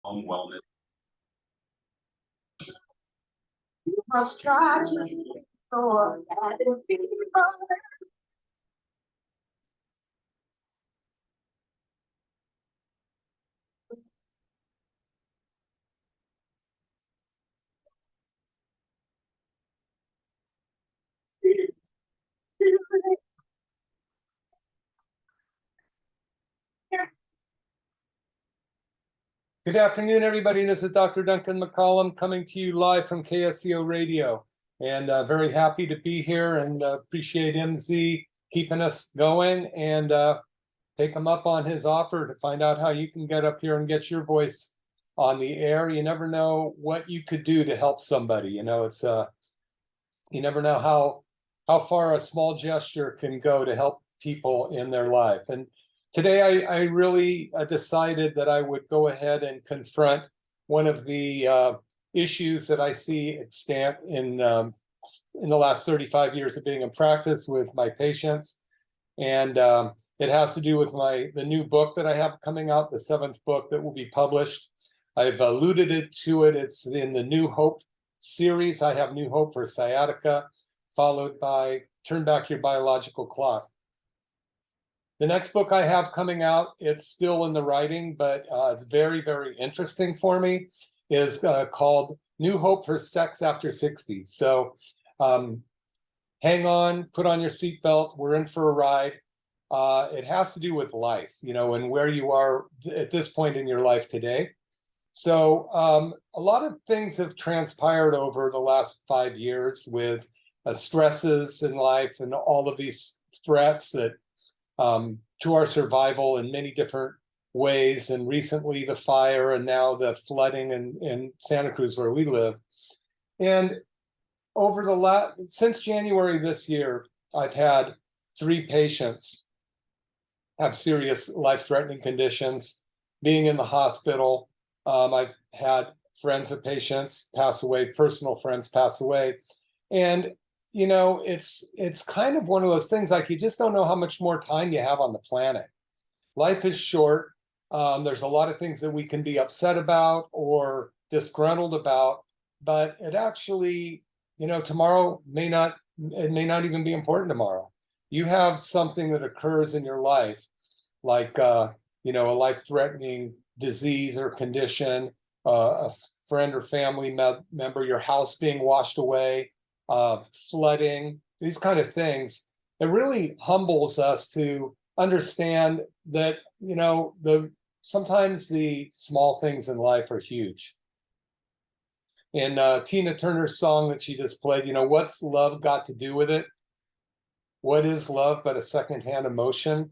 own wellness. You must try to ignore that fever. Good afternoon, everybody. This is Dr. Duncan McCollum coming to you live from KSCO Radio. And very happy to be here and appreciate MZ keeping us going and take him up on his offer to find out how you can get up here and get your voice on the air. You never know what you could do to help somebody. You know, it's you never know how far a small gesture can go to help people in their life. And today, I really decided that I would go ahead and confront one of the issues that I see extant in the last 35 years of being in practice with my patients, and it has to do with the new book that I have coming out, the 7th book that will be published. I've alluded to it. It's in the New Hope series. I have New Hope for Sciatica, followed by Turn Back Your Biological Clock. The next book I have coming out, it's still in the writing, but it's very, very interesting for me, is called New Hope for Sex After 60. So hang on, put on your seatbelt. We're in for a ride. It has to do with life, you know, and where you are at this point in your life today. So a lot of things have transpired over the last 5 years with stresses in life and all of these threats that to our survival in many different ways, and recently the fire and now the flooding in Santa Cruz where we live. And over since January this year, I've had 3 patients have serious life-threatening conditions, being in the hospital. I've had friends of patients pass away, personal friends pass away. And you know, it's kind of one of those things, like, you just don't know how much more time you have on the planet. Life is short. There's a lot of things that we can be upset about or disgruntled about, but it actually, you know, tomorrow it may not even be important tomorrow. You have something that occurs in your life, like, you know, a life-threatening disease or condition, a friend or family member, your house being washed away, flooding, these kind of things. It really humbles us to understand that, you know, sometimes the small things in life are huge. In Tina Turner's song that she just played, you know, what's love got to do with it? What is love but a secondhand emotion?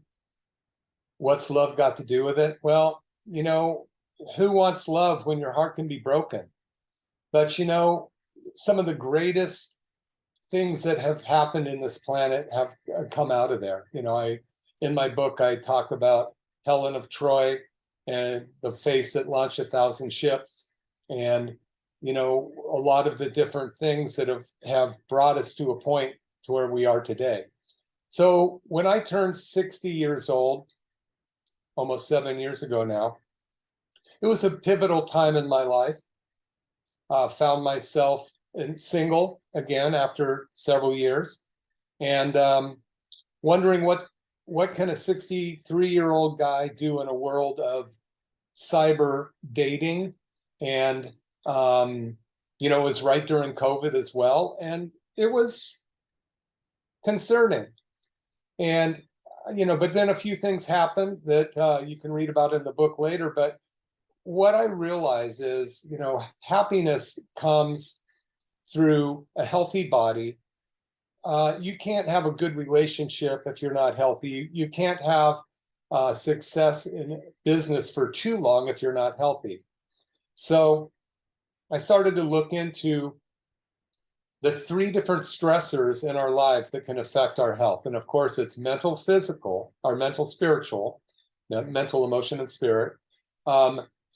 What's love got to do with it? Well, you know, who wants love when your heart can be broken? But, you know, some of the greatest things that have happened in this planet have come out of there. You know, in my book, I talk about Helen of Troy and the face that launched 1,000 ships, and, you know, a lot of the different things that have brought us to a point to where we are today. So when I turned 60 years old, almost 7 years ago now, it was a pivotal time in my life. Found myself single again after several years, and wondering what can a 63-year-old guy do in a world of cyber dating. And you know, it was right during COVID as well, and it was concerning. And you know, but then a few things happened that you can read about in the book later. But what I realize is, you know, happiness comes through a healthy body. You can't have a good relationship if you're not healthy. You can't have success in business for too long if you're not healthy. So I started to look into the 3 different stressors in our life that can affect our health. And of course, it's mental, physical, or mental, spiritual, mental, emotion, and spirit.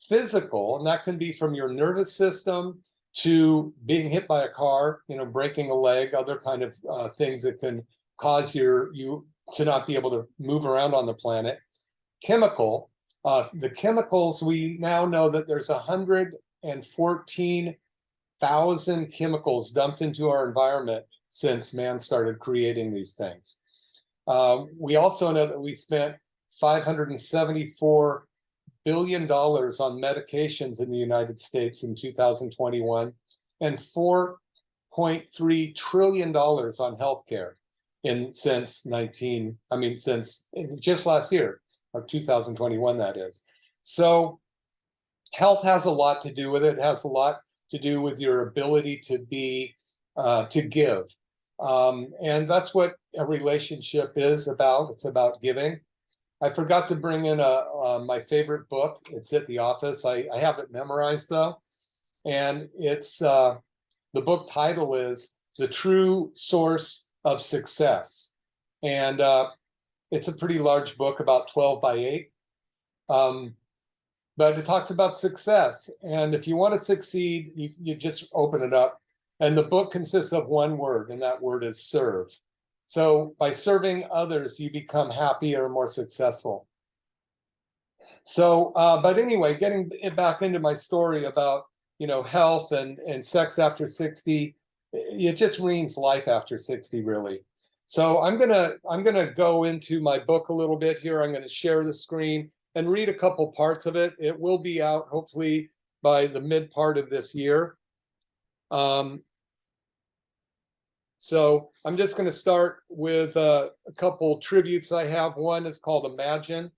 Physical, and that can be from your nervous system to being hit by a car, you know, breaking a leg, other kind of things that can cause you to not be able to move around on the planet. Chemical, The chemicals, we now know that there's 114,000 chemicals dumped into our environment since man started creating these things. We also know that we spent $574 billion on medications in the United States in 2021 and $4.3 trillion on healthcare since just last year, or 2021, that is. So health has a lot to do with it. It has a lot to do with your ability to give. And that's what a relationship is about. It's about giving. I forgot to bring in my favorite book. It's at the office. I have it memorized though. And it's the book title is The True Source of Success. And it's a pretty large book, about 12 by 8. But it talks about success. And if you want to succeed, you just open it up. And the book consists of one word, and that word is serve. So by serving others, you become happier and more successful. So, but anyway, getting back into my story about, health and sex after 60, it just means life after 60, really. So I'm gonna go into my book a little bit here. I'm gonna share the screen and read a couple parts of it. It will be out hopefully by the mid part of this year. So I'm just going to start with a couple tributes I have. One is called Imagine.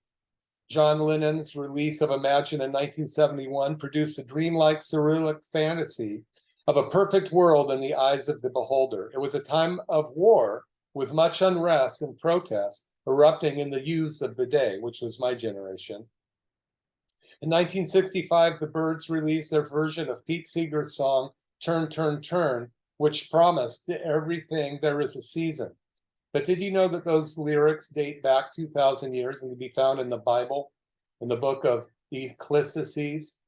John Lennon's release of Imagine in 1971 produced a dreamlike, surreal fantasy of a perfect world in the eyes of the beholder. It was a time of war with much unrest and protest erupting in the youths of the day, which was my generation. In 1965, the Byrds released their version of Pete Seeger's song, Turn, Turn, Turn, which promised to everything there is a season. But did you know that those lyrics date back 2,000 years and can be found in the Bible, in the book of Ecclesiastes?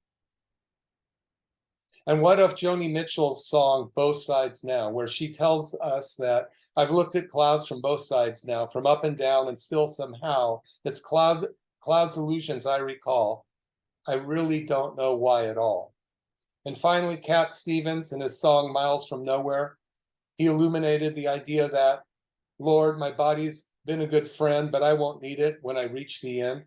And what of Joni Mitchell's song, Both Sides Now, where she tells us that I've looked at clouds from both sides now, from up and down, and still somehow it's clouds illusions I recall. I really don't know why at all. And finally, Cat Stevens in his song Miles from Nowhere, he illuminated the idea that, Lord, my body's been a good friend, but I won't need it when I reach the end.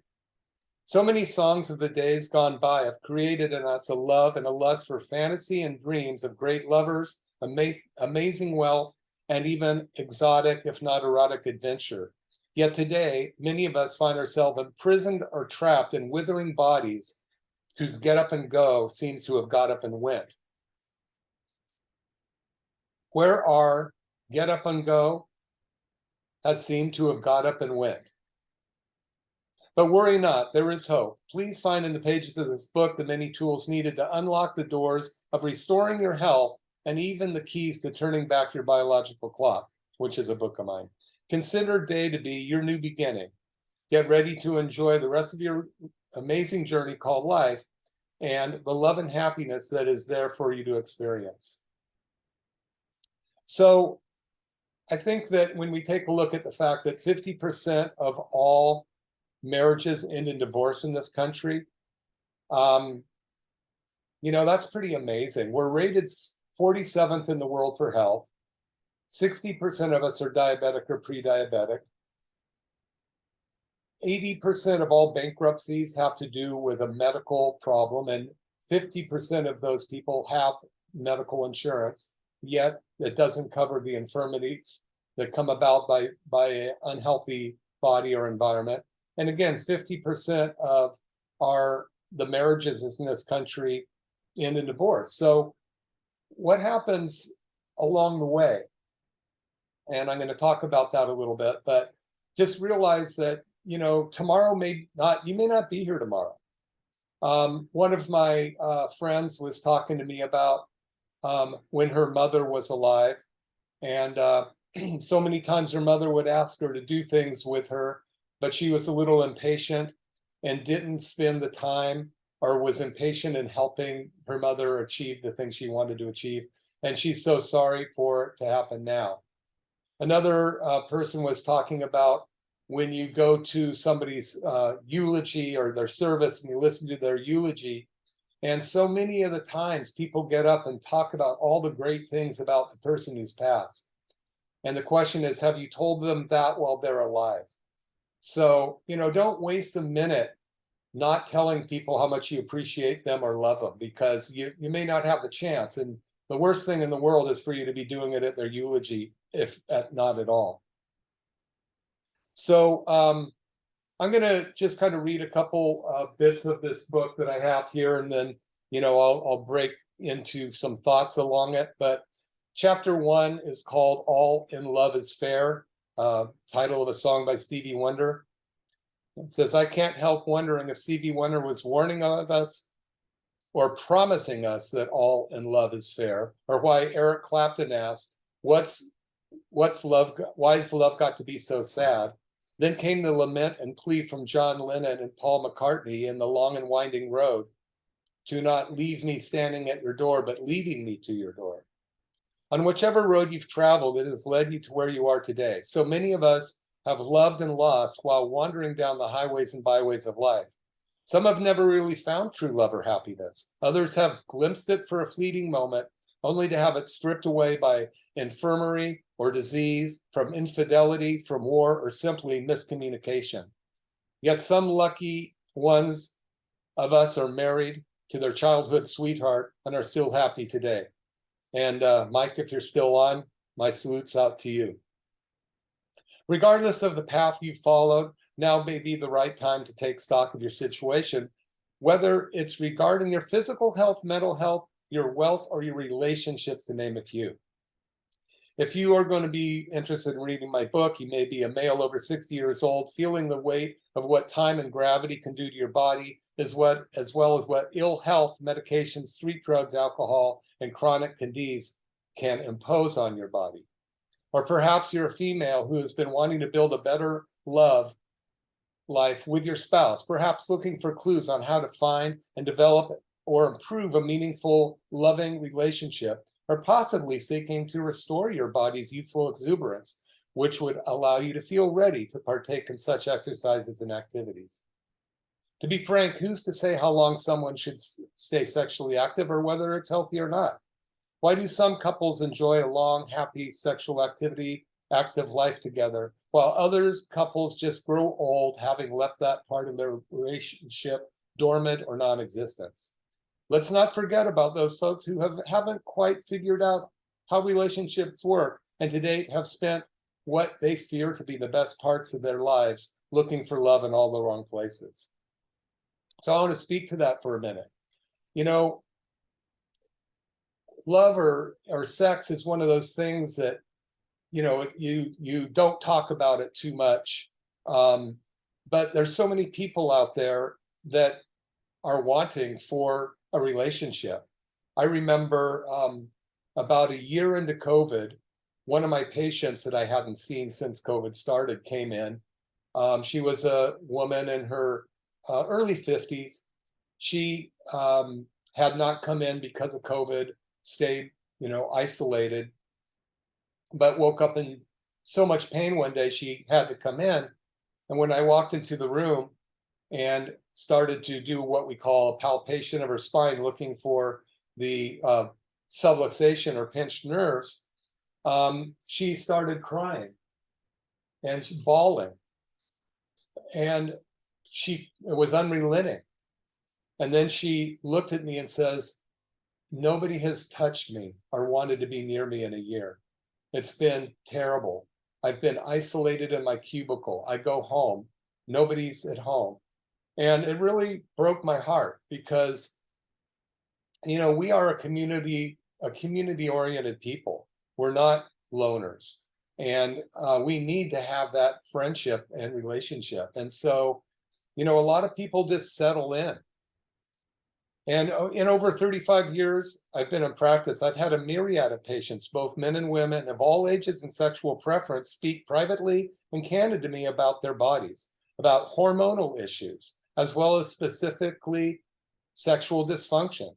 So many songs of the days gone by have created in us a love and a lust for fantasy and dreams of great lovers, amazing wealth, and even exotic, if not erotic, adventure. Yet today, many of us find ourselves imprisoned or trapped in withering bodies whose get up and go seems to have got up and went. Where our get up and go has seemed to have got up and went. But worry not, there is hope. Please find in the pages of this book the many tools needed to unlock the doors of restoring your health and even the keys to turning back your biological clock, which is a book of mine. Consider day to be your new beginning. Get ready to enjoy the rest of your amazing journey called life and the love and happiness that is there for you to experience. So I think that when we take a look at the fact that 50% of all marriages end in divorce in this country, that's pretty amazing. We're rated 47th in the world for health. 60% of us are diabetic or pre-diabetic. 80% of all bankruptcies have to do with a medical problem, and 50% of those people have medical insurance, yet it doesn't cover the infirmities that come about by an unhealthy body or environment. And again, 50% of the marriages in this country end in divorce. So what happens along the way? And I'm going to talk about that a little bit, but just realize that, tomorrow you may not be here tomorrow. One of my friends was talking to me about when her mother was alive. And so many times her mother would ask her to do things with her, but she was a little impatient and didn't spend the time or was impatient in helping her mother achieve the things she wanted to achieve. And she's so sorry for it to happen now. Another person was talking about when you go to somebody's eulogy or their service and you listen to their eulogy. And so many of the times people get up and talk about all the great things about the person who's passed. And the question is, have you told them that while they're alive? So, don't waste a minute not telling people how much you appreciate them or love them, because you may not have the chance. And the worst thing in the world is for you to be doing it at their eulogy, if not at all. So I'm going to just kind of read a couple bits of this book that I have here, and then, I'll break into some thoughts along it. But chapter 1 is called All in Love is Fair, title of a song by Stevie Wonder. It says, I can't help wondering if Stevie Wonder was warning of us or promising us that all in love is fair, or why Eric Clapton asked, what's love, why's love got to be so sad? Then came the lament and plea from John Lennon and Paul McCartney in The Long and Winding Road, to not leave me standing at your door, but leading me to your door. On whichever road you've traveled, it has led you to where you are today. So many of us have loved and lost while wandering down the highways and byways of life. Some have never really found true love or happiness. Others have glimpsed it for a fleeting moment, only to have it stripped away by infirmary or disease, from infidelity, from war, or simply miscommunication. Yet some lucky ones of us are married to their childhood sweetheart and are still happy today. And Mike, if you're still on, my salutes out to you. Regardless of the path you followed, now may be the right time to take stock of your situation, whether it's regarding your physical health, mental health, your wealth, or your relationships, to name a few. If you are going to be interested in reading my book, you may be a male over 60 years old, feeling the weight of what time and gravity can do to your body, as well as what ill health, medications, street drugs, alcohol, and chronic disease can impose on your body. Or perhaps you're a female who has been wanting to build a better love life with your spouse, perhaps looking for clues on how to find and develop or improve a meaningful, loving relationship, or possibly seeking to restore your body's youthful exuberance, which would allow you to feel ready to partake in such exercises and activities. To be frank, who's to say how long someone should stay sexually active or whether it's healthy or not? Why do some couples enjoy a long, happy sexual activity, active life together, while others couples just grow old, having left that part of their relationship dormant or non-existent? Let's not forget about those folks who haven't quite figured out how relationships work, and to date have spent what they fear to be the best parts of their lives looking for love in all the wrong places. So I want to speak to that for a minute. Love or sex is one of those things that, you don't talk about it too much. But there's so many people out there that are wanting for a relationship. I remember about a year into COVID, one of my patients that I hadn't seen since COVID started came in. She was a woman in her early 50s. She had not come in because of COVID, stayed, isolated, but woke up in so much pain one day she had to come in. And when I walked into the room and started to do what we call a palpation of her spine, looking for the subluxation or pinched nerves, she started crying and bawling. And it was unrelenting. And then she looked at me and says, nobody has touched me or wanted to be near me in a year. It's been terrible. I've been isolated in my cubicle. I go home, nobody's at home. And it really broke my heart because, we are a community-oriented people. We're not loners. And we need to have that friendship and relationship. And so, a lot of people just settle in. And in over 35 years I've been in practice, I've had a myriad of patients, both men and women of all ages and sexual preference, speak privately and candid to me about their bodies, about hormonal issues, as well as specifically sexual dysfunction.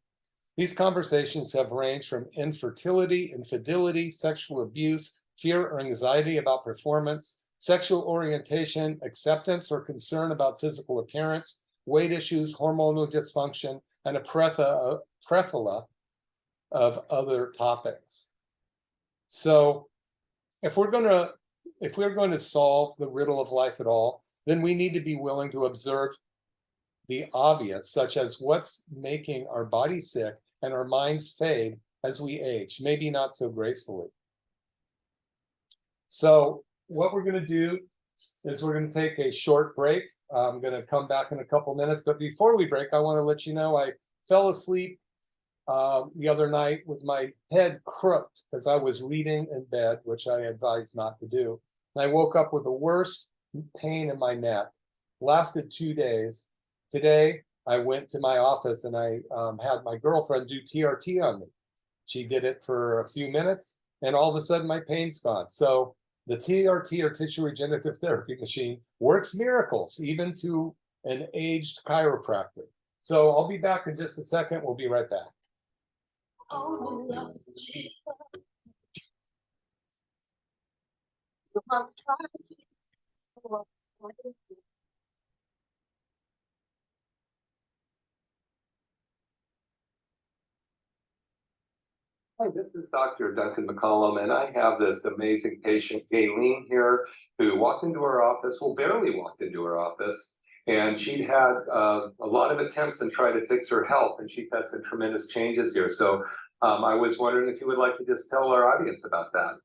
These conversations have ranged from infertility, infidelity, sexual abuse, fear or anxiety about performance, sexual orientation, acceptance or concern about physical appearance, weight issues, hormonal dysfunction, and a plethora of other topics. So if we're going to solve the riddle of life at all, then we need to be willing to observe the obvious, such as what's making our bodies sick and our minds fade as we age, maybe not so gracefully. So what we're going to do is we're going to take a short break. I'm going to come back in a couple minutes, but before we break, I want to let you know I fell asleep the other night with my head crooked because I was reading in bed, which I advise not to do. And I woke up with the worst pain in my neck. Lasted 2 days. Today, I went to my office and I had my girlfriend do TRT on me. She did it for a few minutes, and all of a sudden my pain's gone. So the TRT, or tissue regenerative therapy machine, works miracles, even to an aged chiropractor. So I'll be back in just a second. We'll be right back. Oh, Lord Jesus. You must try to. Hi, this is Dr. Duncan McCollum, and I have this amazing patient, Gayleen, here, who walked into our office, well, barely walked into our office, and she'd had a lot of attempts to try to fix her health, and she's had some tremendous changes here. So I was wondering if you would like to just tell our audience about that.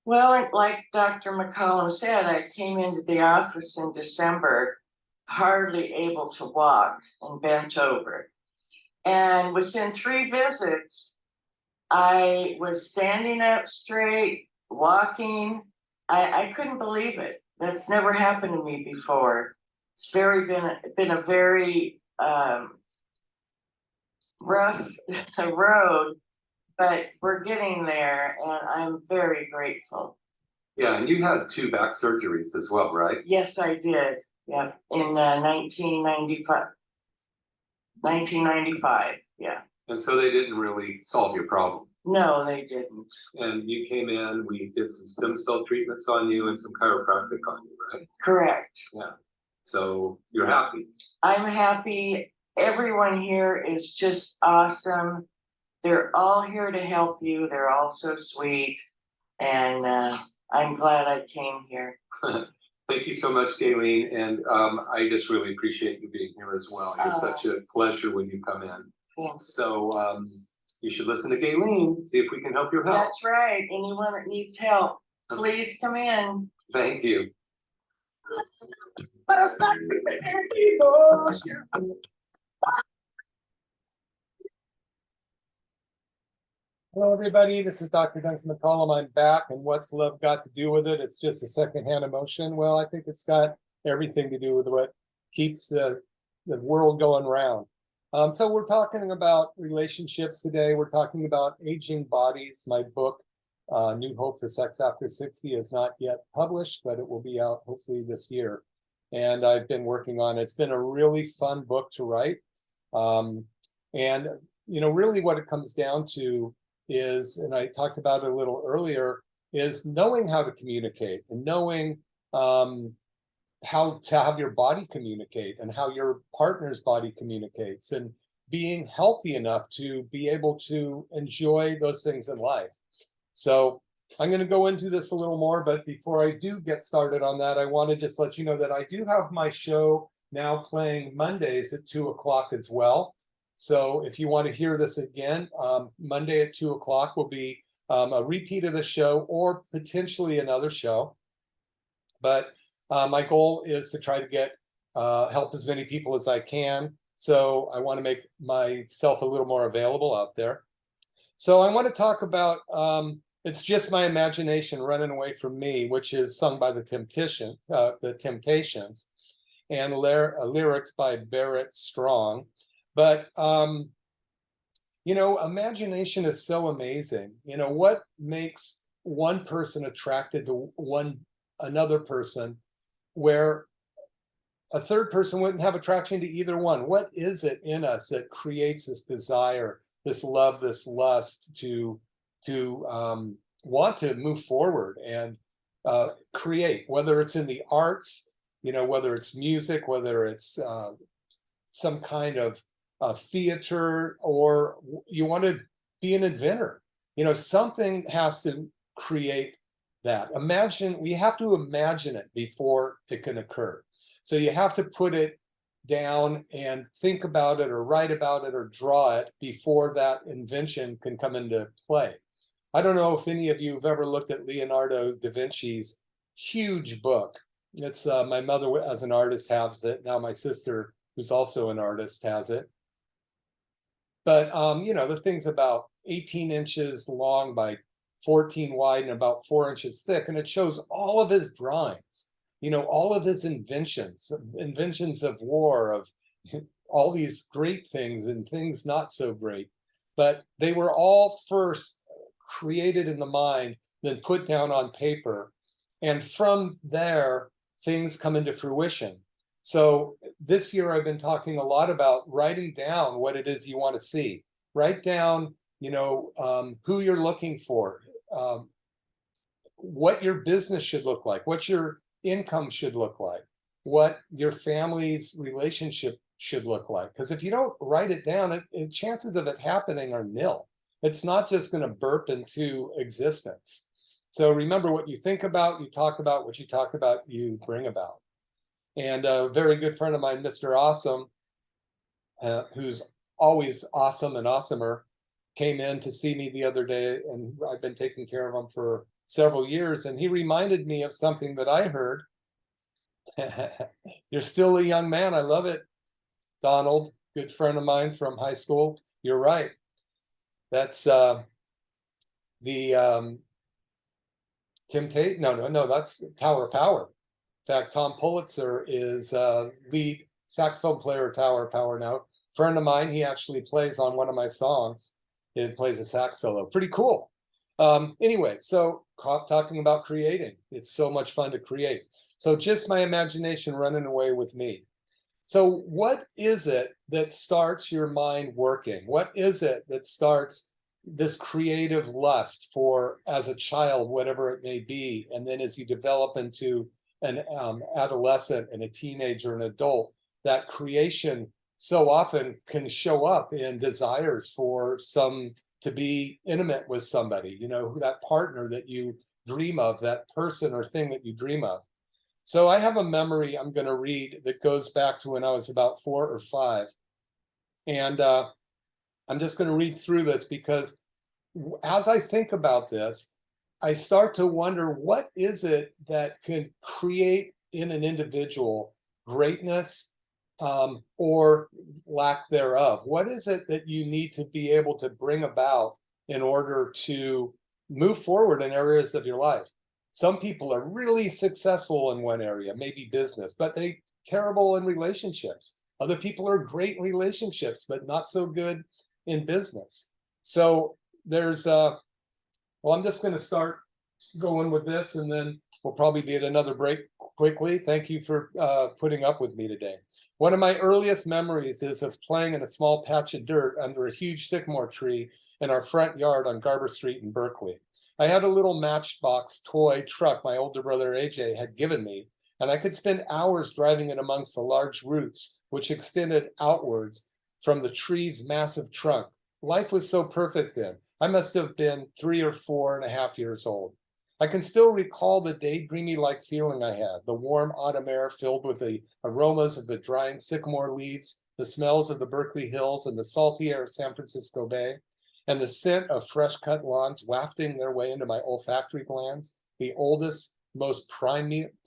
Well, like Dr. McCollum said, I came into the office in December, hardly able to walk and bent over. And within 3 visits, I was standing up straight, walking. I couldn't believe it. That's never happened to me before. It's been a very rough road, but we're getting there, and I'm very grateful. Yeah, and you had 2 back surgeries as well, right? Yes, I did. Yeah, in 1995. 1995, yeah. And so they didn't really solve your problem. No, they didn't. And you came in, we did some stem cell treatments on you and some chiropractic on you, right? Correct. Yeah. So you're happy. I'm happy. Everyone here is just awesome. They're all here to help you. They're all so sweet. And I'm glad I came here. Thank you so much, Gayleen. And I just really appreciate you being here as well. You're such a pleasure when you come in. Thanks. So you should listen to Gayleen, see if we can help your health. That's right. Anyone that needs help, please come in. Thank you. Hello, everybody. This is Dr. Duncan McCollum. I'm back, and what's love got to do with it? It's just a secondhand emotion. Well, I think it's got everything to do with what keeps the world going round. So we're talking about relationships today. We're talking about aging bodies. My book, New Hope for Sex After 60, is not yet published, but it will be out hopefully this year. And I've been working on it. It's been a really fun book to write. And, you know, really what it comes down to is, and I talked about it a little earlier, is knowing how to communicate and knowing how to have your body communicate and how your partner's body communicates, and being healthy enough to be able to enjoy those things in life. So I'm going to go into this a little more, but before I do get started on that, I want to just let you know that I do have my show now playing Mondays at 2 o'clock as well. So if you want to hear this again, Monday at 2 o'clock will be a repeat of the show or potentially another show. But my goal is to try to get help as many people as I can. So I want to make myself a little more available out there. So I want to talk about It's Just My Imagination Running Away From Me, which is sung by the Temptations, and lyrics by Barrett Strong. But, you know, imagination is so amazing. You know, what makes one person attracted to another person where a third person wouldn't have attraction to either one? What is it in us that creates this desire, this love, this lust to want to move forward and create, whether it's in the arts, whether it's music, whether it's some kind of theater, or you want to be an inventor. Something has to create that. We have to imagine it before it can occur. So you have to put it down and think about it or write about it or draw it before that invention can come into play. I don't know if any of you have ever looked at Leonardo da Vinci's huge book. It's my mother as an artist has it. Now my sister, who's also an artist, has it. But the thing's about 18 inches long by 14 wide and about 4 inches thick, and it shows all of his drawings, all of his inventions of war, of all these great things and things not so great. But they were all first created in the mind, then put down on paper. And from there, things come into fruition. So this year, I've been talking a lot about writing down what it is you want to see. Write down, who you're looking for, what your business should look like, what your income should look like, what your family's relationship should look like. Because if you don't write it down, chances of it happening are nil. It's not just going to burp into existence. So remember, what you think about, you talk about. What you talk about, you bring about. And a very good friend of mine, Mr. Awesome, who's always awesome and awesomer, came in to see me the other day, and I've been taking care of him for several years. And he reminded me of something that I heard. You're still a young man. I love it. Donald, good friend of mine from high school. You're right. That's Tim Tate. No, that's Tower of Power. In fact, Tom Pulitzer is lead saxophone player at Tower of Power now. Friend of mine, he actually plays on one of my songs. He plays a sax solo. Pretty cool. Anyway, so talking about creating. It's so much fun to create. So just my imagination running away with me. So what is it that starts your mind working? What is it that starts this creative lust for, as a child, whatever it may be, and then as you develop into an adolescent and a teenager and adult, that creation so often can show up in desires for to be intimate with somebody, that partner that you dream of, that person or thing that you dream of. So I have a memory I'm going to read that goes back to when I was about 4 or 5. And I'm just going to read through this because as I think about this, I start to wonder, what is it that could create in an individual greatness or lack thereof? What is it that you need to be able to bring about in order to move forward in areas of your life? Some people are really successful in one area, maybe business, but they're terrible in relationships. Other people are great in relationships, but not so good in business. So there's well, I'm just going to start going with this, and then we'll probably be at another break quickly. Thank you for putting up with me today. One of my earliest memories is of playing in a small patch of dirt under a huge sycamore tree in our front yard on Garber Street in Berkeley. I had a little Matchbox toy truck my older brother AJ had given me, and I could spend hours driving it amongst the large roots, which extended outwards from the tree's massive trunk. Life was so perfect then. I must have been 3 or 4.5 years old. I can still recall the daydreamy-like feeling I had, the warm autumn air filled with the aromas of the drying sycamore leaves, the smells of the Berkeley hills, and the salty air of San Francisco Bay, and the scent of fresh-cut lawns wafting their way into my olfactory glands, the oldest, most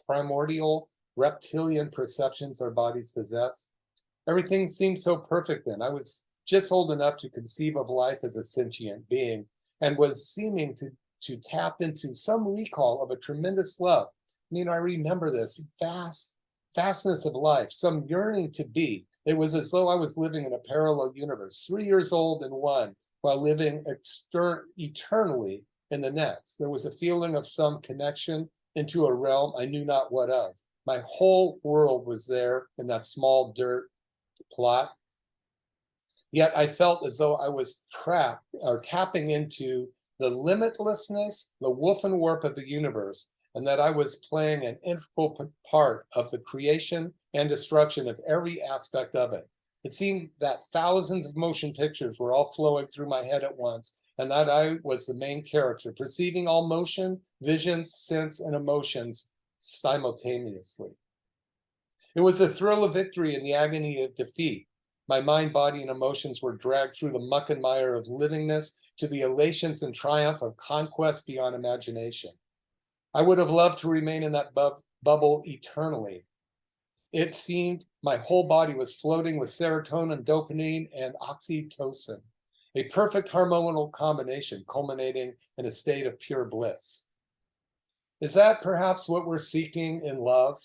primordial reptilian perceptions our bodies possess. Everything seemed so perfect then. I was just old enough to conceive of life as a sentient being, and was seeming to tap into some recall of a tremendous love. I remember this vastness of life, some yearning to be. It was as though I was living in a parallel universe, 3 years old in one, while living eternally in the next. There was a feeling of some connection into a realm I knew not what of. My whole world was there in that small dirt plot. Yet I felt as though I was trapped or tapping into the limitlessness, the woof and warp of the universe, and that I was playing an integral part of the creation and destruction of every aspect of it. It seemed that thousands of motion pictures were all flowing through my head at once, and that I was the main character, perceiving all motion, visions, sense, and emotions simultaneously. It was the thrill of victory and the agony of defeat. My mind, body, and emotions were dragged through the muck and mire of livingness to the elations and triumph of conquest beyond imagination. I would have loved to remain in that bubble eternally. It seemed my whole body was floating with serotonin, dopamine, and oxytocin, a perfect hormonal combination culminating in a state of pure bliss. Is that perhaps what we're seeking in love?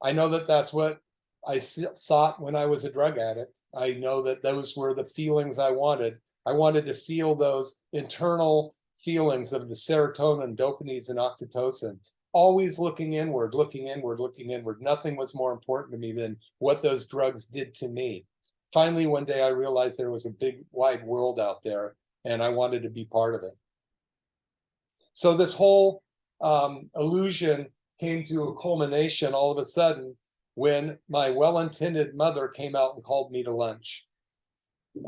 I know that that's what I sought when I was a drug addict. I know that those were the feelings I wanted. I wanted to feel those internal feelings of the serotonin, dopamines, and oxytocin, always looking inward, looking inward, looking inward. Nothing was more important to me than what those drugs did to me. Finally, one day I realized there was a big, wide world out there, and I wanted to be part of it. So this whole illusion came to a culmination all of a sudden when my well-intended mother came out and called me to lunch.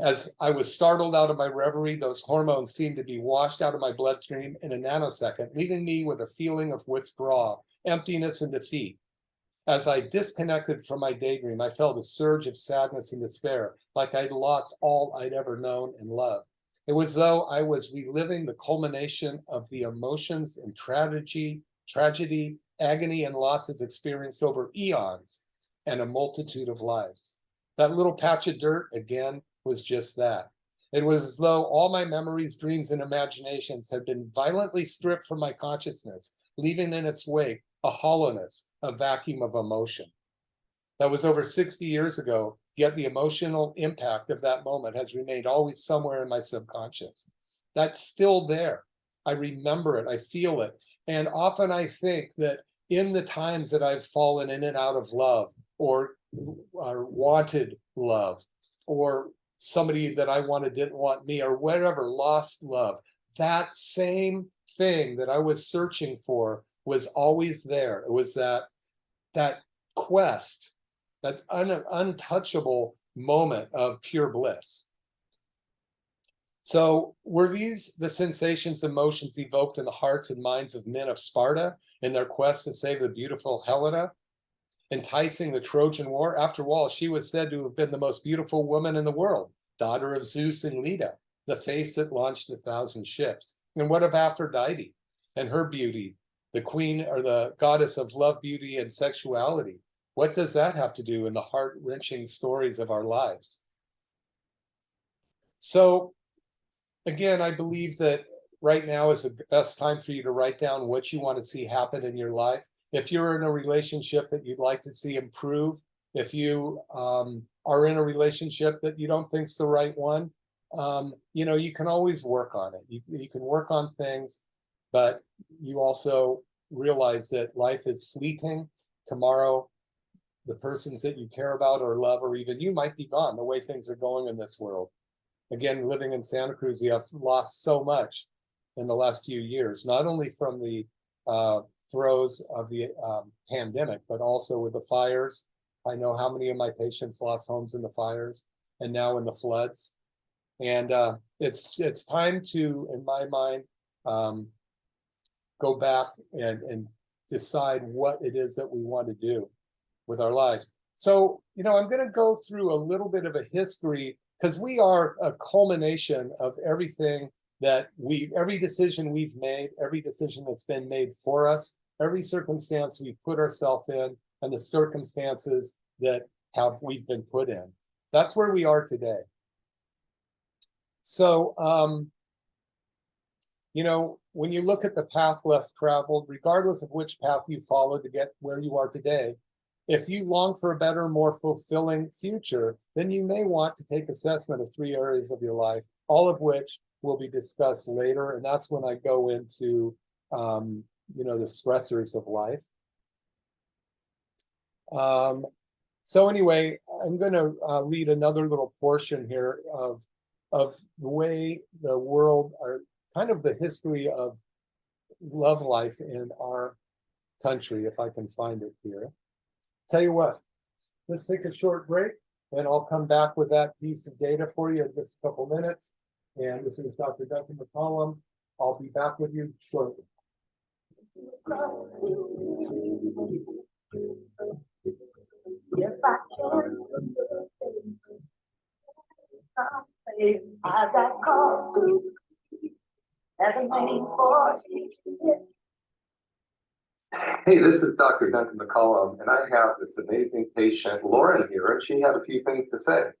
As I was startled out of my reverie, those hormones seemed to be washed out of my bloodstream in a nanosecond, leaving me with a feeling of withdrawal, emptiness, and defeat. As I disconnected from my daydream, I felt a surge of sadness and despair, like I'd lost all I'd ever known and loved. It was as though I was reliving the culmination of the emotions and tragedy, agony, and losses experienced over eons and a multitude of lives. That little patch of dirt, again, was just that. It was as though all my memories, dreams, and imaginations had been violently stripped from my consciousness, leaving in its wake a hollowness, a vacuum of emotion. That was over 60 years ago, yet the emotional impact of that moment has remained always somewhere in my subconscious. That's still there. I remember it, I feel it. And often I think that in the times that I've fallen in and out of love, or wanted love, or somebody that I wanted didn't want me, or whatever, lost love, that same thing that I was searching for was always there. It was that quest, that untouchable moment of pure bliss. So were these the sensations, emotions evoked in the hearts and minds of men of Sparta in their quest to save the beautiful Helena, enticing the Trojan War? After all, she was said to have been the most beautiful woman in the world, daughter of Zeus and Leda, the face that launched 1,000 ships. And what of Aphrodite and her beauty, the queen or the goddess of love, beauty, and sexuality? What does that have to do in the heart-wrenching stories of our lives? So again, I believe that right now is the best time for you to write down what you want to see happen in your life. If you're in a relationship that you'd like to see improve, if you are in a relationship that you don't think's the right one, you can always work on it. You can work on things, but you also realize that life is fleeting. Tomorrow, the persons that you care about or love, or even you, might be gone the way things are going in this world. Again, living in Santa Cruz, we have lost so much in the last few years, not only from the throes of the pandemic, but also with the fires. I know how many of my patients lost homes in the fires and now in the floods. And it's time to, in my mind, go back and decide what it is that we want to do with our lives. So, I'm going to go through a little bit of a history, because we are a culmination of everything that every decision we've made, every decision that's been made for us, every circumstance we've put ourselves in, and the circumstances that we've been put in. That's where we are today. So, when you look at the path less traveled, regardless of which path you follow to get where you are today, if you long for a better, more fulfilling future, then you may want to take assessment of 3 areas of your life, all of which will be discussed later. And that's when I go into, the stressors of life. So anyway, I'm going to read another little portion here of the way the world, or kind of the history of love life in our country, if I can find it here. Tell you what, let's take a short break and I'll come back with that piece of data for you in just a couple minutes. And this is Dr. Duncan McCollum. I'll be back with you shortly. If I can, I got cause to, as a main force. Hey, this is Dr. Duncan McCollum, and I have this amazing patient, Lauren, here, and she had a few things to say.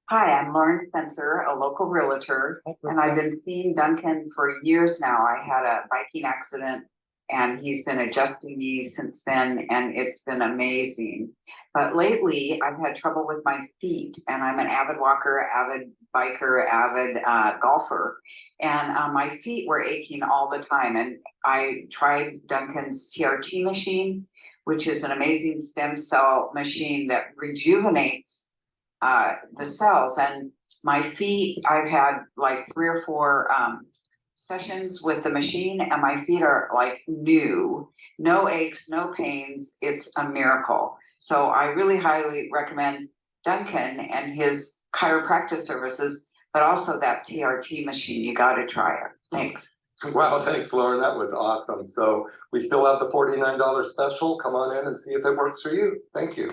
Hi, I'm Lauren Spencer, a local realtor, and I've been seeing Duncan for years now. I had a biking accident and he's been adjusting me since then, and it's been amazing. But lately I've had trouble with my feet, and I'm an avid walker, avid biker, avid golfer, and my feet were aching all the time. And I tried Duncan's TRT machine, which is an amazing stem cell machine that rejuvenates the cells. And my feet, I've had like 3 or 4 sessions with the machine, and my feet are like new, no aches, no pains. It's a miracle. So I really highly recommend Duncan and his chiropractic services, but also that TRT machine. You got to try it. Thanks. Wow, thanks, Lauren. That was awesome. So we still have the $49 special. Come on in and see if it works for you. Thank you.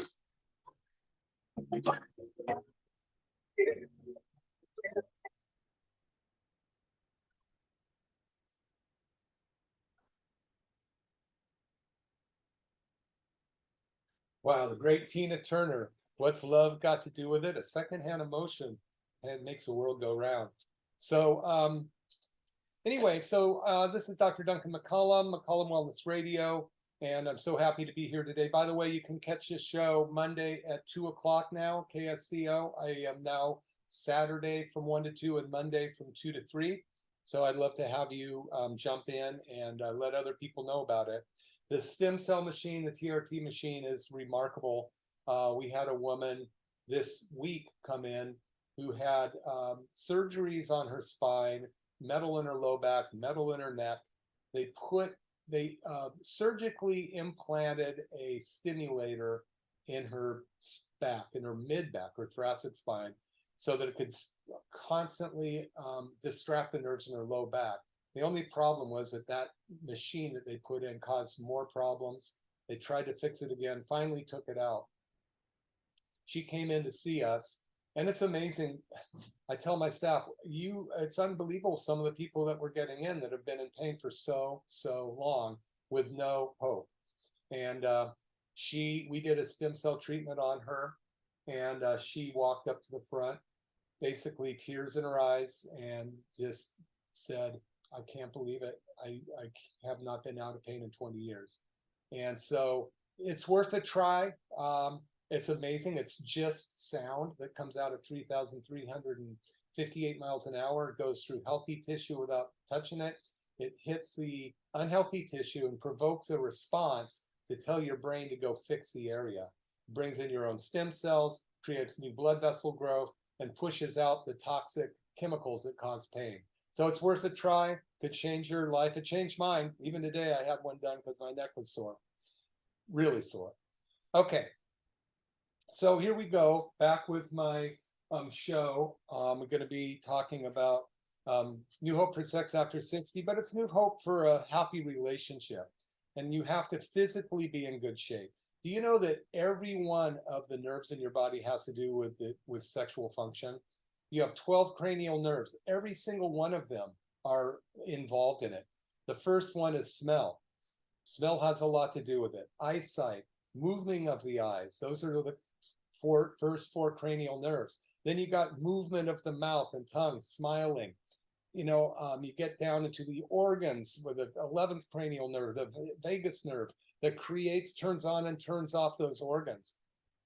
Wow, the great Tina Turner. What's love got to do with it? A secondhand emotion, and it makes the world go round. So anyway, this is Dr. Duncan McCollum, McCollum Wellness Radio, and I'm so happy to be here today. By the way, you can catch this show Monday at 2 o'clock now, KSCO. I am now Saturday from 1 to 2 and Monday from 2 to 3. So I'd love to have you jump in and let other people know about it. The stem cell machine, the TRT machine, is remarkable. We had a woman this week come in who had surgeries on her spine, metal in her low back, metal in her neck. They surgically implanted a stimulator in her back, in her mid-back, or thoracic spine, so that it could constantly distract the nerves in her low back. The only problem was that machine that they put in caused more problems. They tried to fix it again, finally took it out. She came in to see us, and it's amazing. I tell my staff, it's unbelievable some of the people that we're getting in that have been in pain for so long with no hope. And we did a stem cell treatment on her, and she walked up to the front, basically tears in her eyes, and just said, I can't believe it. I have not been out of pain in 20 years. And so it's worth a try. It's amazing. It's just sound that comes out at 3,358 miles an hour. It goes through healthy tissue without touching it. It hits the unhealthy tissue and provokes a response to tell your brain to go fix the area. It brings in your own stem cells, creates new blood vessel growth, and pushes out the toxic chemicals that cause pain. So it's worth a try. Could change your life. It changed mine. Even today, I had one done because my neck was sore, really sore. Okay, so here we go, back with my show. We're going to be talking about new hope for sex after 60, but it's new hope for a happy relationship. And you have to physically be in good shape. Do you know that every one of the nerves in your body has to do with sexual function? You have 12 cranial nerves. Every single one of them are involved in it. The first one is smell. Smell has a lot to do with it. Eyesight, movement of the eyes. Those are the first 4 cranial nerves. Then you got movement of the mouth and tongue, smiling. You get down into the organs with the 11th cranial nerve, the vagus nerve, that turns on and turns off those organs.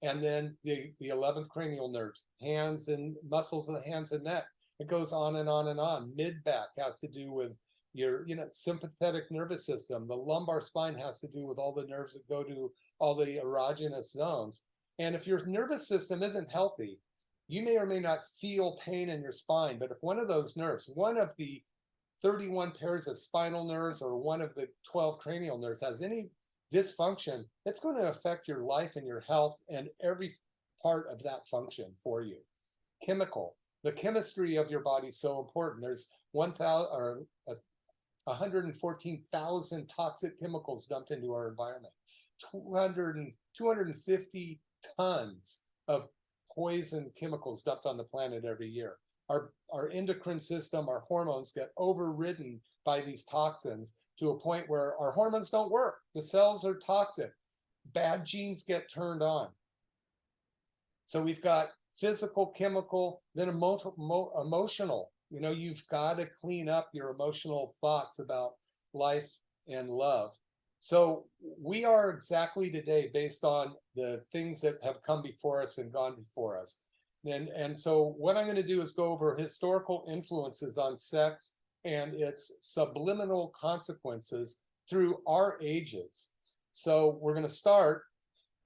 And then the 11th cranial nerves, hands and muscles of the hands and neck. It goes on and on and on. Mid-back has to do with your sympathetic nervous system. The lumbar spine has to do with all the nerves that go to all the erogenous zones. And if your nervous system isn't healthy, you may or may not feel pain in your spine. But if one of those nerves, one of the 31 pairs of spinal nerves or one of the 12 cranial nerves has any dysfunction, it's going to affect your life and your health and every part of that function for you. Chemical, the chemistry of your body is so important. There's 114,000 toxic chemicals dumped into our environment. 250 tons of poison chemicals dumped on the planet every year. Our endocrine system, our hormones get overridden by these toxins to a point where our hormones don't work. The cells are toxic. Bad genes get turned on. So we've got physical, chemical, then emotional. You know, you've got to clean up your emotional thoughts about life and love. So we are exactly today based on the things that have come before us and gone before us. And so what I'm going to do is go over historical influences on sex and its subliminal consequences through our ages. So we're going to start.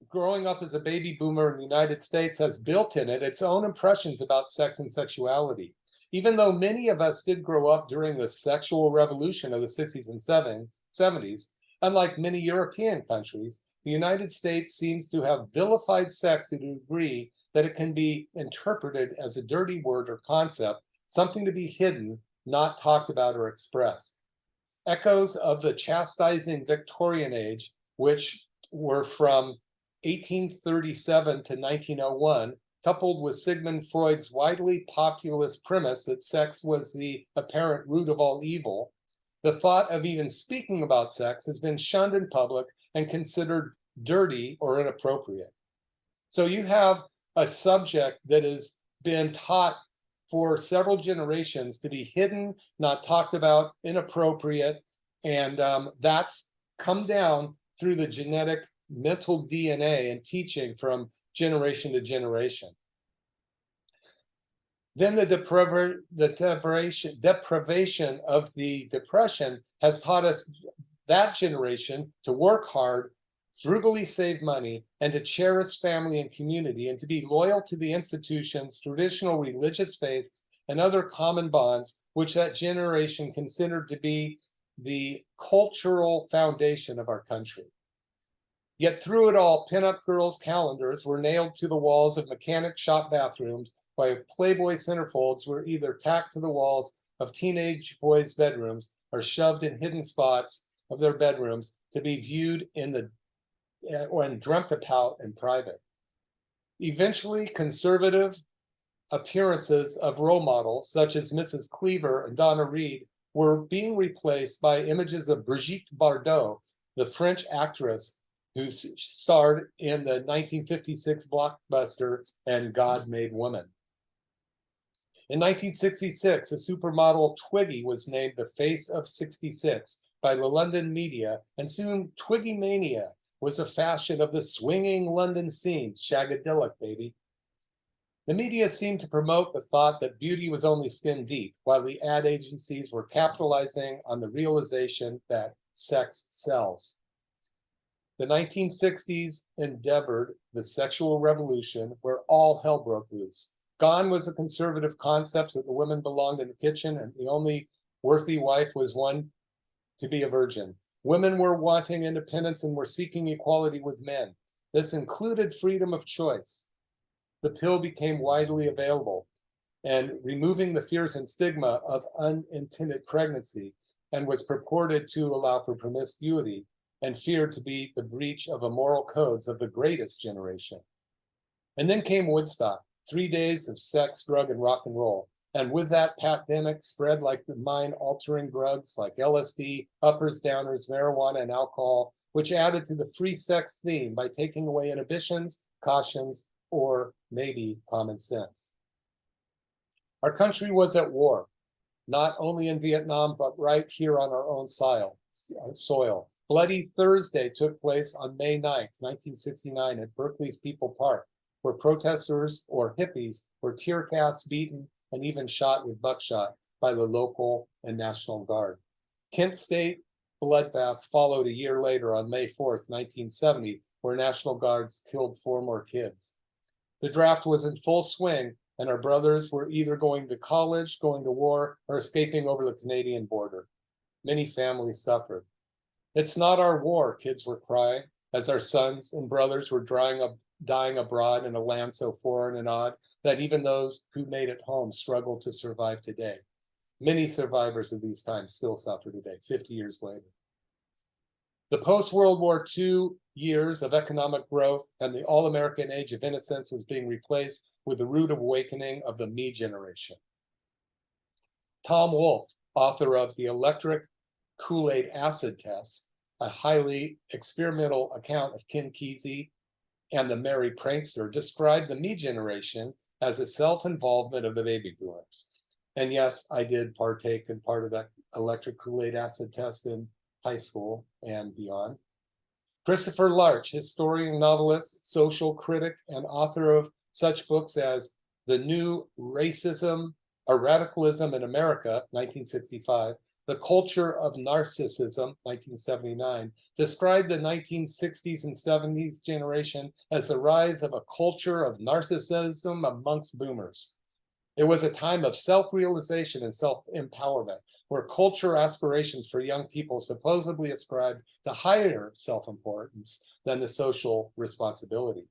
Growing up as a baby boomer in the United States has built in it its own impressions about sex and sexuality. Even though many of us did grow up during the sexual revolution of the 60s and 70s, unlike many European countries, the United States seems to have vilified sex to the degree that it can be interpreted as a dirty word or concept, something to be hidden, not talked about or expressed. Echoes of the chastising Victorian age, which were from 1837 to 1901, coupled with Sigmund Freud's widely populist premise that sex was the apparent root of all evil, the thought of even speaking about sex has been shunned in public and considered dirty or inappropriate. So you have a subject that has been taught for several generations to be hidden, not talked about, inappropriate, and that's come down through the genetic mental DNA and teaching from generation to generation. Then the deprivation of the depression has taught us, that generation, to work hard, frugally save money, and to cherish family and community, and to be loyal to the institutions, traditional religious faiths, and other common bonds, which that generation considered to be the cultural foundation of our country. Yet through it all, pinup girls' calendars were nailed to the walls of mechanic shop bathrooms, while Playboy centerfolds were either tacked to the walls of teenage boys' bedrooms or shoved in hidden spots of their bedrooms to be viewed and dreamt about in private. Eventually, conservative appearances of role models, such as Mrs. Cleaver and Donna Reed, were being replaced by images of Brigitte Bardot, the French actress who starred in the 1956 blockbuster And God Made Woman. In 1966, a supermodel Twiggy was named the Face of 66 by the London media, and soon Twiggy Mania was a fashion of the swinging London scene. Shagadelic, baby. The media seemed to promote the thought that beauty was only skin deep, while the ad agencies were capitalizing on the realization that sex sells. The 1960s endeavored the sexual revolution, where all hell broke loose. Gone was the conservative concepts that the women belonged in the kitchen and the only worthy wife was one to be a virgin. Women were wanting independence and were seeking equality with men. This included freedom of choice. The pill became widely available and removing the fears and stigma of unintended pregnancy, and was purported to allow for promiscuity and feared to be the breach of the moral codes of the greatest generation. And then came Woodstock, 3 days of sex, drug, and rock and roll. And with that pandemic spread like the mind-altering drugs like LSD, uppers, downers, marijuana, and alcohol, which added to the free sex theme by taking away inhibitions, cautions, or maybe common sense. Our country was at war, not only in Vietnam, but right here on our own soil. Bloody Thursday took place on May 9th, 1969 at Berkeley's People Park, where protesters or hippies were tear gassed, beaten, and even shot with buckshot by the local and National Guard. Kent State bloodbath followed a year later on May 4th, 1970, where National Guards killed 4 more kids. The draft was in full swing, and our brothers were either going to college, going to war, or escaping over the Canadian border. Many families suffered. It's not our war, kids were crying, as our sons and brothers were dying abroad in a land so foreign and odd that even those who made it home struggled to survive today. Many survivors of these times still suffer today, 50 years later. The post-World War II years of economic growth and the all-American age of innocence was being replaced with the rude awakening of the me generation. Tom Wolfe, author of The Electric Kool-Aid Acid Test, a highly experimental account of Ken Kesey and the Merry Prankster, described the me generation as a self-involvement of the baby boomers. And yes, I did partake in part of that electric Kool-Aid acid test in high school and beyond. Christopher Larch, historian, novelist, social critic, and author of such books as The New Racism or Radicalism in America, 1965, The Culture of Narcissism, 1979, described the 1960s and 70s generation as the rise of a culture of narcissism amongst boomers. It was a time of self-realization and self-empowerment, where culture aspirations for young people supposedly ascribed to higher self-importance than the social responsibility.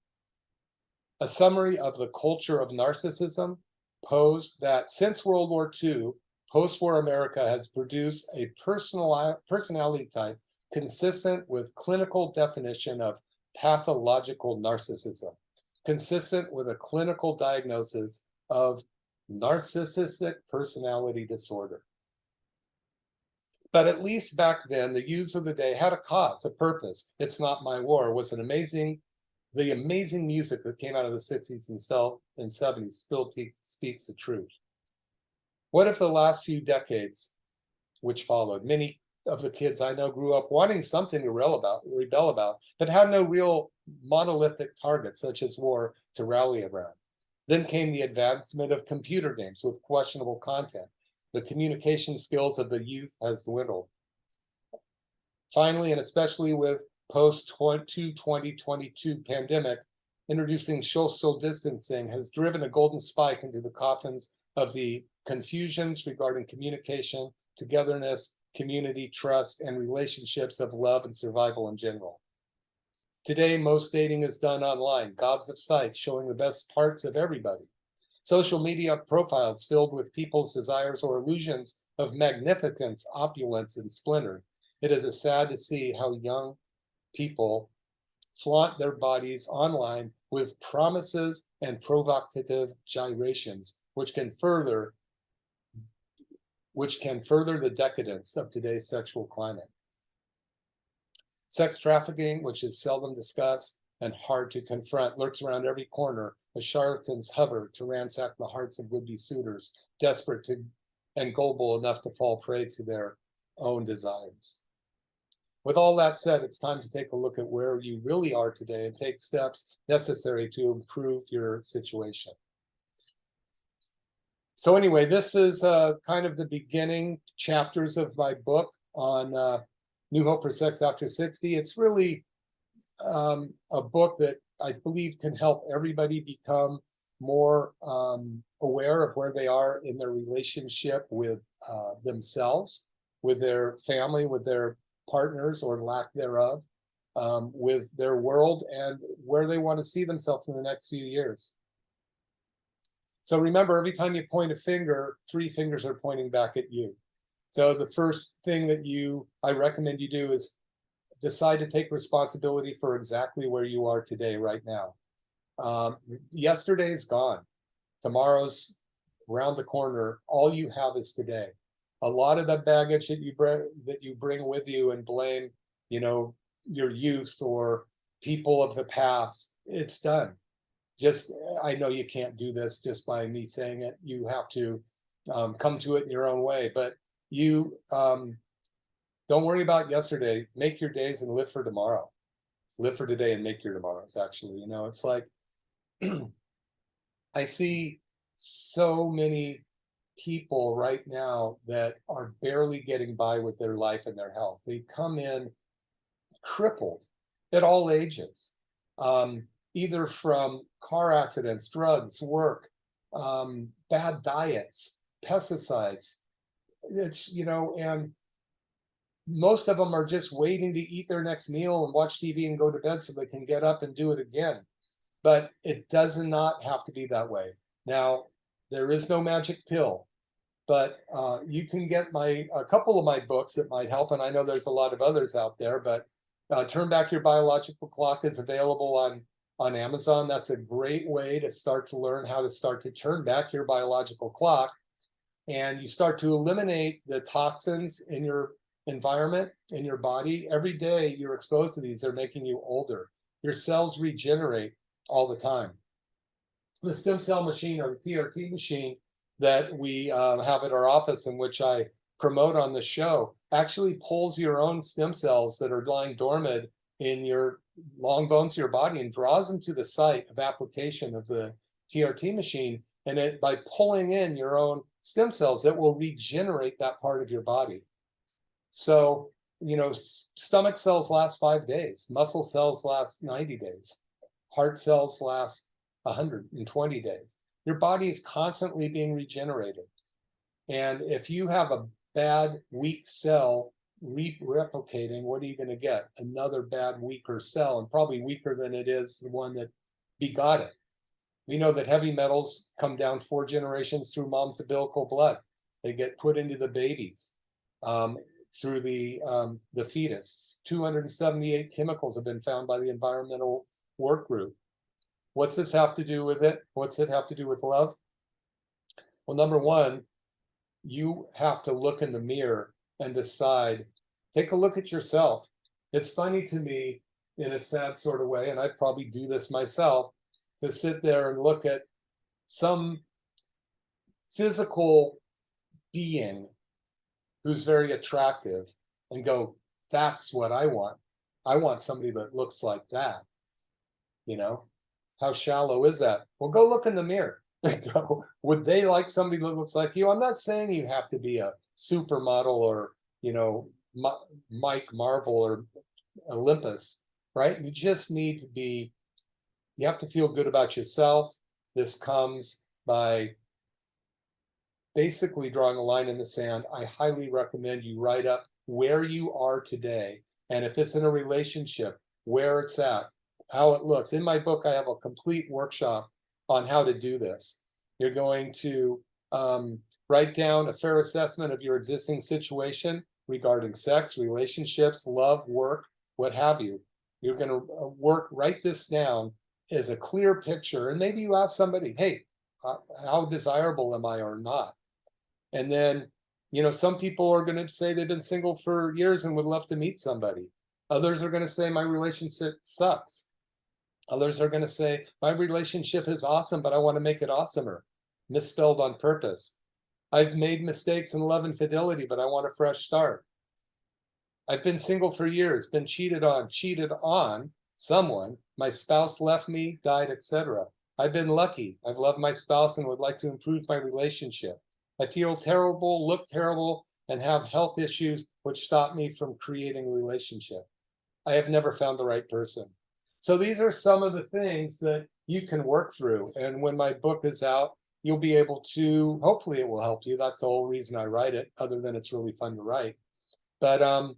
A summary of the culture of narcissism posed that since World War II, post-war America has produced a personality type consistent with clinical definition of pathological narcissism, consistent with a clinical diagnosis of narcissistic personality disorder. But at least back then, the youths of the day had a cause, a purpose. It's Not My War was the amazing music that came out of the 60s and 70s still speaks the truth. What if the last few decades, which followed, many of the kids I know grew up wanting something to rebel about, but had no real monolithic target, such as war, to rally around. Then came the advancement of computer games with questionable content. The communication skills of the youth has dwindled. Finally, and especially with post-2022 pandemic, introducing social distancing has driven a golden spike into the coffins of the confusions regarding communication, togetherness, community, trust, and relationships of love and survival in general. Today, most dating is done online, gobs of sites showing the best parts of everybody. Social media profiles filled with people's desires or illusions of magnificence, opulence, and splendor. It is sad to see how young people flaunt their bodies online with promises and provocative gyrations, which can further the decadence of today's sexual climate. Sex trafficking, which is seldom discussed and hard to confront, lurks around every corner as charlatans hover to ransack the hearts of would-be suitors, desperate and gullible enough to fall prey to their own desires. With all that said, it's time to take a look at where you really are today and take steps necessary to improve your situation. So anyway, this is kind of the beginning chapters of my book on New Hope for Sex After 60. It's really a book that I believe can help everybody become more aware of where they are in their relationship with themselves, with their family, with their partners or lack thereof, with their world, and where they want to see themselves in the next few years. So remember, every time you point a finger, 3 fingers are pointing back at you. So the first thing that I recommend you do is decide to take responsibility for exactly where you are today, right now. Yesterday's gone. Tomorrow's around the corner. All you have is today. A lot of the baggage that you bring with you and blame, your youth or people of the past, it's done. I know you can't do this just by me saying it. You have to come to it in your own way. But you don't worry about yesterday. Make your days and live for tomorrow. Live for today and make your tomorrows, actually. It's like I see so many people right now that are barely getting by with their life and their health. They come in crippled at all ages, either from car accidents, drugs, work, bad diets, pesticides. It's, and most of them are just waiting to eat their next meal and watch TV and go to bed so they can get up and do it again. But it does not have to be that way. Now, there is no magic pill, but you can get a couple of my books that might help, and I know there's a lot of others out there, but Turn Back Your Biological Clock is available on Amazon. That's a great way to start to learn how to start to turn back your biological clock, and you start to eliminate the toxins in your environment, in your body. Every day you're exposed to these, they're making you older. Your cells regenerate all the time. The stem cell machine, or the TRT machine that we have at our office, in which I promote on the show, actually pulls your own stem cells that are lying dormant in your long bones of your body and draws them to the site of application of the TRT machine. And by pulling in your own stem cells, it will regenerate that part of your body. So, stomach cells last 5 days, muscle cells last 90 days, heart cells last 120 days. Your body is constantly being regenerated. And if you have a bad, weak cell replicating, what are you going to get? Another bad, weaker cell, and probably weaker than it is the one that begot it. We know that heavy metals come down 4 generations through mom's umbilical blood. They get put into the babies through the fetus. 278 chemicals have been found by the environmental work group. What's this have to do with it? What's it have to do with love? Well, number one, you have to look in the mirror and decide, take a look at yourself. It's funny to me, in a sad sort of way, and I probably do this myself, to sit there and look at some physical being who's very attractive and go, that's what I want. I want somebody that looks like that. How shallow is that? Well, go look in the mirror and go, would they like somebody that looks like you? I'm not saying you have to be a supermodel or, Mike Marvel or Olympus, right? You just need to you have to feel good about yourself. This comes by basically drawing a line in the sand. I highly recommend you write up where you are today. And if it's in a relationship, where it's at, how it looks. In my book, I have a complete workshop on how to do this. You're going to write down a fair assessment of your existing situation regarding sex, relationships, love, work, what have you. You're going to write this down as a clear picture. And maybe you ask somebody, hey, how desirable am I or not? And then, some people are going to say they've been single for years and would love to meet somebody. Others are going to say my relationship sucks. Others are going to say, my relationship is awesome, but I want to make it awesomer. Misspelled on purpose. I've made mistakes in love and fidelity, but I want a fresh start. I've been single for years, been cheated on someone. My spouse left me, died, etc. I've been lucky. I've loved my spouse and would like to improve my relationship. I feel terrible, look terrible, and have health issues which stop me from creating a relationship. I have never found the right person. So these are some of the things that you can work through. And when my book is out, you'll be able to, hopefully it will help you. That's the whole reason I write it, other than it's really fun to write. But I'm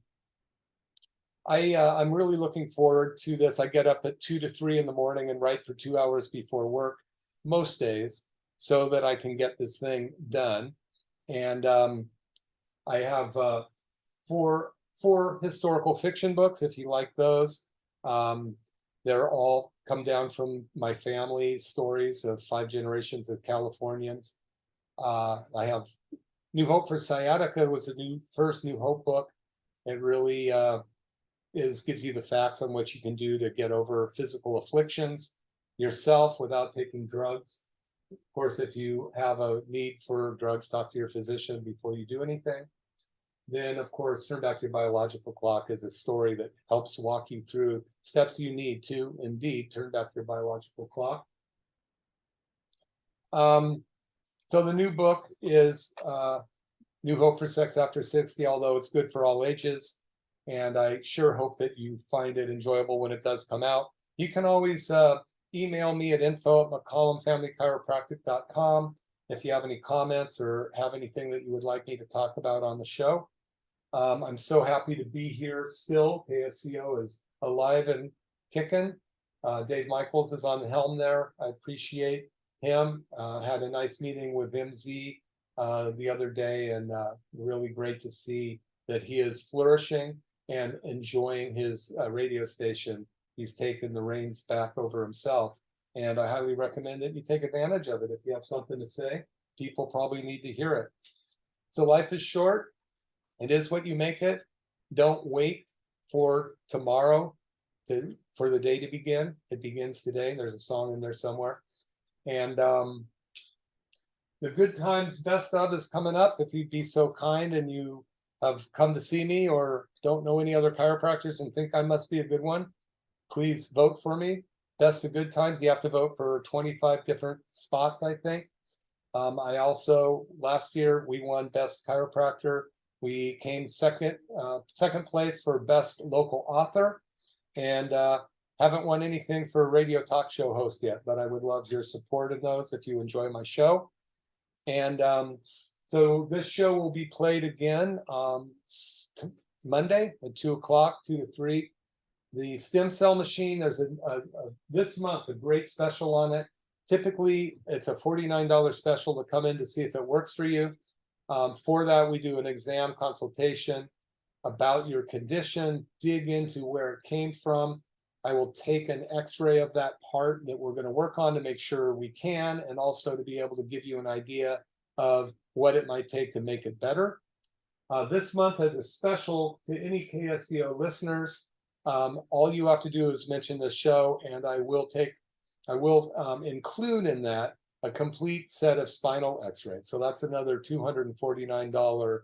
really looking forward to this. I get up at 2 to 3 in the morning and write for 2 hours before work most days so that I can get this thing done. And I have 4 historical fiction books, if you like those. They're all come down from my family stories of 5 generations of Californians. I have New Hope for Sciatica was the first New Hope book. It really gives you the facts on what you can do to get over physical afflictions yourself without taking drugs. Of course, if you have a need for drugs, talk to your physician before you do anything. Then, of course, Turn Back Your Biological Clock is a story that helps walk you through steps you need to, indeed, turn back your biological clock. So the new book is New Hope for Sex After 60, although it's good for all ages. And I sure hope that you find it enjoyable when it does come out. You can always, email me at info@McCollumFamilyChiropractic.com if you have any comments or have anything that you would like me to talk about on the show. I'm so happy to be here still. KSCO is alive and kicking. Dave Michaels is on the helm there. I appreciate him. Had a nice meeting with MZ the other day, and really great to see that he is flourishing and enjoying his radio station. He's taken the reins back over himself, and I highly recommend that you take advantage of it. If you have something to say, people probably need to hear it. So life is short. It is what you make it. Don't wait for tomorrow for the day to begin. It begins today. There's a song in there somewhere. And the good times best of is coming up. If you'd be so kind and you have come to see me or don't know any other chiropractors and think I must be a good one, please vote for me. Best of good times. You have to vote for 25 different spots, I think. I also, last year, we won Best Chiropractor. We came second place for Best Local Author, and haven't won anything for radio talk show host yet, but I would love your support in those if you enjoy my show. And so this show will be played again Monday at 2 o'clock, 2 to 3. The stem cell machine, there's this month a great special on it. Typically, it's a $49 special to come in to see if it works for you. For that, we do an exam consultation about your condition, dig into where it came from. I will take an x-ray of that part that we're going to work on to make sure we can, and also to be able to give you an idea of what it might take to make it better. This month, as a special to any KSCO listeners, all you have to do is mention the show, and I will include in that a complete set of spinal x-rays. So that's another $249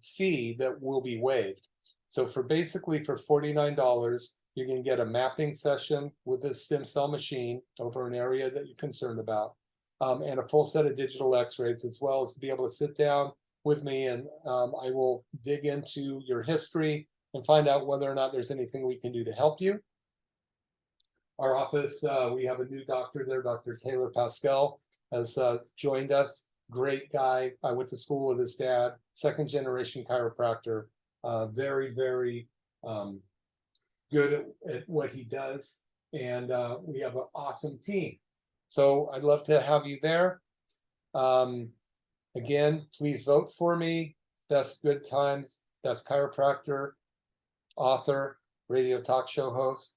fee that will be waived. So for $49, you can get a mapping session with a stem cell machine over an area that you're concerned about, and a full set of digital x-rays, as well as to be able to sit down with me, and I will dig into your history and find out whether or not there's anything we can do to help you. Our office, we have a new doctor there, Dr. Taylor Pascal has joined us. Great guy. I went to school with his dad, second generation chiropractor, very, very good at what he does. And we have an awesome team. So I'd love to have you there. Again, please vote for me. Best good times, best chiropractor, author, radio talk show host.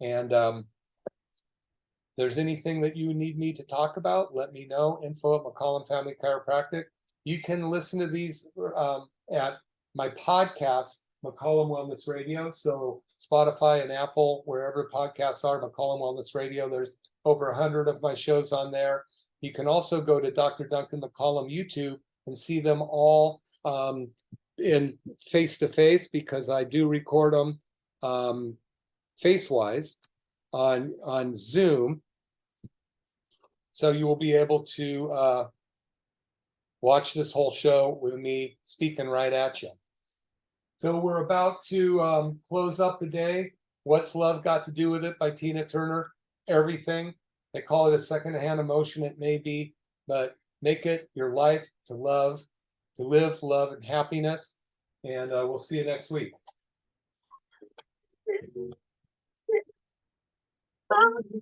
And if there's anything that you need me to talk about, let me know. info@McCollum Family Chiropractic. You can listen to these at my podcast, McCollum Wellness Radio. So Spotify and Apple, wherever podcasts are, McCollum Wellness Radio. There's over 100 of my shows on there. You can also go to Dr. Duncan McCollum YouTube and see them all in face-to-face, because I do record them face-wise on Zoom. So you will be able to watch this whole show with me speaking right at you. So we're about to close up the day. What's Love Got to Do with It by Tina Turner? Everything. They call it a secondhand emotion. It may be, but make it your life to love, to live, love, and happiness. And we'll see you next week. Bye.